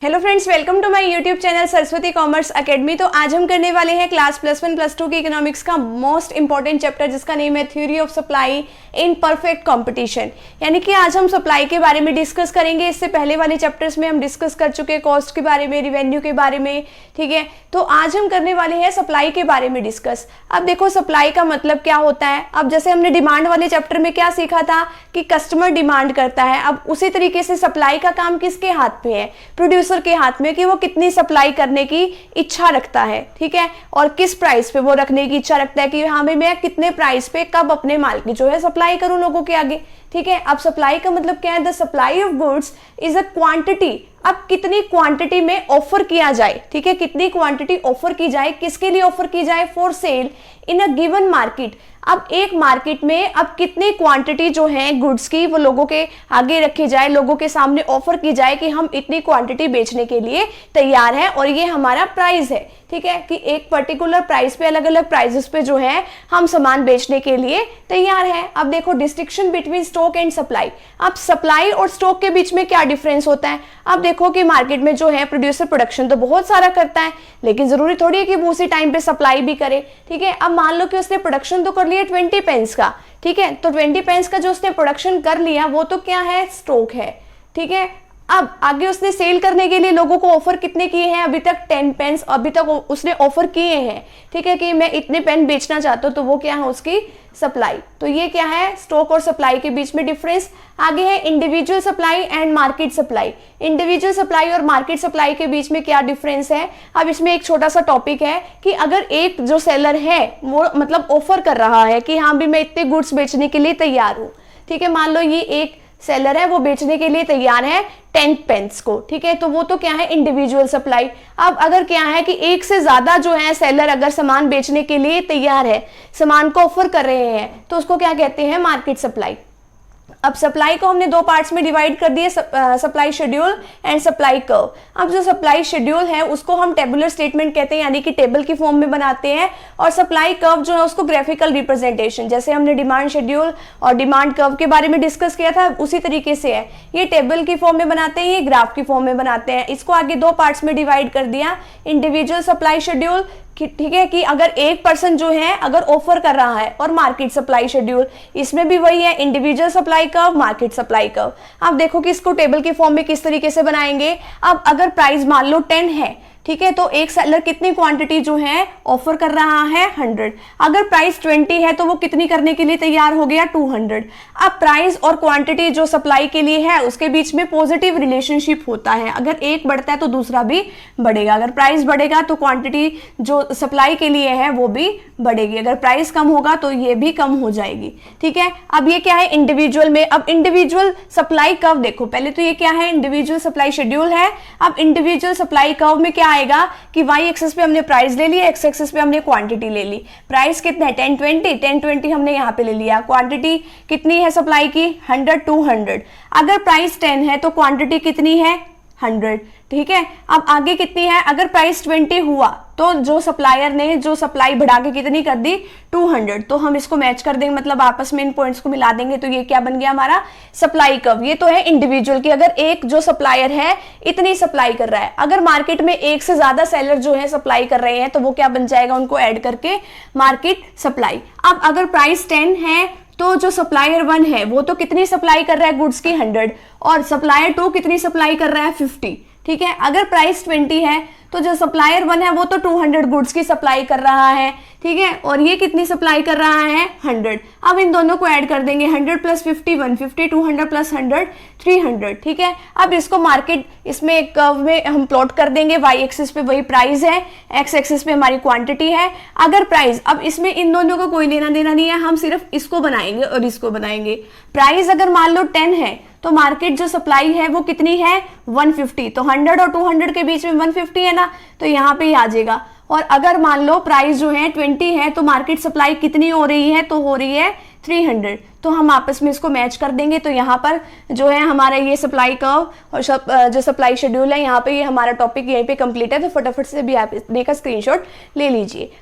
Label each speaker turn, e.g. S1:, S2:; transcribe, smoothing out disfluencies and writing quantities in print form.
S1: Hello friends, welcome to my YouTube channel Saraswati commerce academy. तो आज हम करने वाले हैं क्लास +1 +2 की इकोनॉमिक्स का मोस्ट इंपॉर्टेंट चैप्टर, जिसका नेम है theory of supply in perfect competition. यानी कि आज हम सप्लाई के बारे में डिस्कस करेंगे। इससे पहले वाले चैप्टर्स में हम डिस्कस कर चुके हैं कॉस्ट के बारे में, रिवेन्यू के बारे में, ठीक है। तो आज हम करने वाले हैं सप्लाई के बारे में डिस्कस। अब देखो सप्लाई का मतलब क्या होता है। अब जैसे हमने डिमांड वाले चैप्टर में क्या सीखा था कि कस्टमर डिमांड करता है, अब उसी तरीके से सप्लाई का काम किसके हाथ में है? प्रोड्यूसर के हाथ में, कि वो कितनी सप्लाई करने की इच्छा रखता है, ठीक है, और किस प्राइस पे वो रखने की इच्छा रखता है कि हाँ भाई मैं कितने प्राइस पे कब अपने माल की जो है सप्लाई करूं लोगों के आगे, ठीक है। अब सप्लाई का मतलब क्या है? The supply of goods is a quantity. अब कितनी क्वांटिटी में ऑफर किया जाए, ठीक है, कितनी क्वांटिटी ऑफर की जाए, किसके लिए ऑफर की जाए? For sale in a given market. अब एक मार्केट में अब कितनी क्वांटिटी जो है गुड्स की वो लोगों के आगे रखी जाए, लोगों के सामने ऑफर की जाए कि हम इतनी क्वांटिटी बेचने के लिए तैयार हैं और ये हमारा प्राइस है, ठीक है, कि एक पर्टिकुलर प्राइस पे, अलग अलग प्राइसेस पे जो है हम सामान बेचने के लिए तैयार है। अब देखो distinction between stock and supply. अब सप्लाई और स्टॉक के बीच में क्या डिफरेंस होता है? अब देखो कि मार्केट में जो है प्रोड्यूसर प्रोडक्शन तो बहुत सारा करता है, लेकिन जरूरी थोड़ी है कि वो उसी टाइम पे सप्लाई भी करे, ठीक है। अब मान लो कि उसने प्रोडक्शन तो कर लिया 20 पेंस का, ठीक है, तो 20 पेंस का जो उसने प्रोडक्शन कर लिया वो तो क्या है? स्टॉक है, ठीक है। अब आगे उसने सेल करने के लिए लोगों को ऑफर कितने किए हैं? अभी तक 10 पेन्स अभी तक उसने ऑफर किए हैं, ठीक है, कि मैं इतने पेन बेचना चाहता हूं, तो वो क्या है? उसकी सप्लाई। तो ये क्या है? स्टॉक और सप्लाई के बीच में डिफरेंस। आगे है individual supply and market supply. Individual supply और मार्केट सप्लाई के बीच में क्या डिफरेंस है? अब इसमें एक छोटा सा टॉपिक है कि अगर एक जो सेलर है वो मतलब ऑफर कर रहा है कि हाँ भी मैं इतने गुड्स बेचने के लिए तैयार हूं, ठीक है, मान लो ये एक सेलर है वो बेचने के लिए तैयार है 10 पेंस को, ठीक है, तो वो तो क्या है? Individual supply. अब अगर क्या है कि एक से ज्यादा जो है सेलर अगर सामान बेचने के लिए तैयार है, सामान को ऑफर कर रहे हैं, तो उसको क्या कहते हैं? Market supply. अब सप्लाई को हमने दो पार्ट्स में डिवाइड कर दिए, supply schedule and supply curve. अब जो सप्लाई शेड्यूल है उसको हम टेबुलर स्टेटमेंट कहते हैं, यानी कि टेबल की फॉर्म में बनाते हैं, और सप्लाई कर्व जो है उसको ग्राफिकल रिप्रेजेंटेशन, जैसे हमने डिमांड शेड्यूल और डिमांड कर्व के बारे में डिस्कस किया था उसी तरीके से है। ये टेबल की फॉर्म में बनाते हैं, ये ग्राफ की फॉर्म में बनाते हैं। इसको आगे दो पार्ट्स में डिवाइड कर दिया, इंडिविजुअल सप्लाई शेड्यूल, ठीक है, कि अगर एक पर्सन जो है अगर ऑफर कर रहा है, और मार्केट सप्लाई शेड्यूल, इसमें भी वही है, individual supply curve, market supply curve. अब देखो कि इसको टेबल की फॉर्म में किस तरीके से बनाएंगे। अब अगर प्राइस मान लो 10 है, ठीक है, तो एक सेलर कितनी क्वांटिटी जो है ऑफर कर रहा है? 100। अगर प्राइस 20 है तो वो कितनी करने के लिए तैयार हो गया? 200। अब प्राइस और क्वांटिटी जो सप्लाई के लिए है उसके बीच में पॉजिटिव रिलेशनशिप होता है। अगर एक बढ़ता है तो दूसरा भी बढ़ेगा। अगर प्राइस बढ़ेगा तो क्वांटिटी जो सप्लाई के लिए है वो भी बढ़ेगी। अगर प्राइस कम होगा तो ये भी कम हो जाएगी, ठीक है। अब ये क्या है? इंडिविजुअल में। अब इंडिविजुअल सप्लाई कर्व देखो, पहले तो ये क्या है? इंडिविजुअल सप्लाई शेड्यूल है। अब इंडिविजुअल सप्लाई कर्व में क्या आएगा कि वाई एक्सिस पे हमने प्राइस ले लिया, एक्स एक्सिस पे हमने क्वांटिटी ले ली। प्राइस कितना है? 1020 हमने यहाँ पे ले लिया। क्वांटिटी कितनी है सप्लाई की? 100 200। अगर प्राइस 10 है तो क्वांटिटी कितनी है? 100, ठीक है। अब आगे कितनी है? अगर प्राइस 20 हुआ तो जो सप्लायर ने जो सप्लाई बढ़ा के कितनी कर दी? 200। तो हम इसको मैच कर देंगे, मतलब आपस में इन पॉइंट्स को मिला देंगे, तो ये क्या बन गया हमारा? Supply curve. ये तो है इंडिविजुअल की, अगर एक जो सप्लायर है इतनी सप्लाई कर रहा है। अगर मार्केट में एक से ज्यादा सेलर जो है सप्लाई कर रहे हैं तो वो क्या बन जाएगा? उनको ऐड करके मार्केट सप्लाई। अब अगर प्राइस 10 है तो जो सप्लायर 1 है वो तो कितनी सप्लाई कर रहा है गुड्स की? 100, और सप्लायर 2 कितनी सप्लाई कर रहा है? 50, ठीक है। अगर प्राइस 20 है तो जो सप्लायर 1 है वो तो 200 गुड्स की सप्लाई कर रहा है, ठीक है, और ये कितनी सप्लाई कर रहा है? 100। अब इन दोनों को ऐड कर देंगे, 100 + 50 150, 200 + 100 300, ठीक है। अब इसको मार्केट इसमें एक कर्व में हम प्लॉट कर देंगे। वाई एक्सिस पे वही प्राइस है, एक्स एक्सिस पे हमारी क्वांटिटी है। अगर प्राइस, अब इसमें इन दोनों का कोई लेना देना नहीं है, हम सिर्फ इसको बनाएंगे और इसको बनाएंगे। प्राइस अगर मान लो 10 है तो मार्केट जो सप्लाई है वो कितनी है? 150। तो 100 और 200 के बीच में 150 है ना, तो यहाँ पे ही आ जाएगा। और अगर मान लो प्राइस जो है 20 है तो मार्केट सप्लाई कितनी हो रही है? तो हो रही है 300। तो हम आपस में इसको मैच कर देंगे। तो यहाँ पर जो है हमारा ये सप्लाई कर्व और जो सप्लाई शेड्यूल है, यहाँ पे ये हमारा टॉपिक यहीं पे कंप्लीट है। तो फटाफट से भी आप इसका स्क्रीनशॉट ले लीजिए।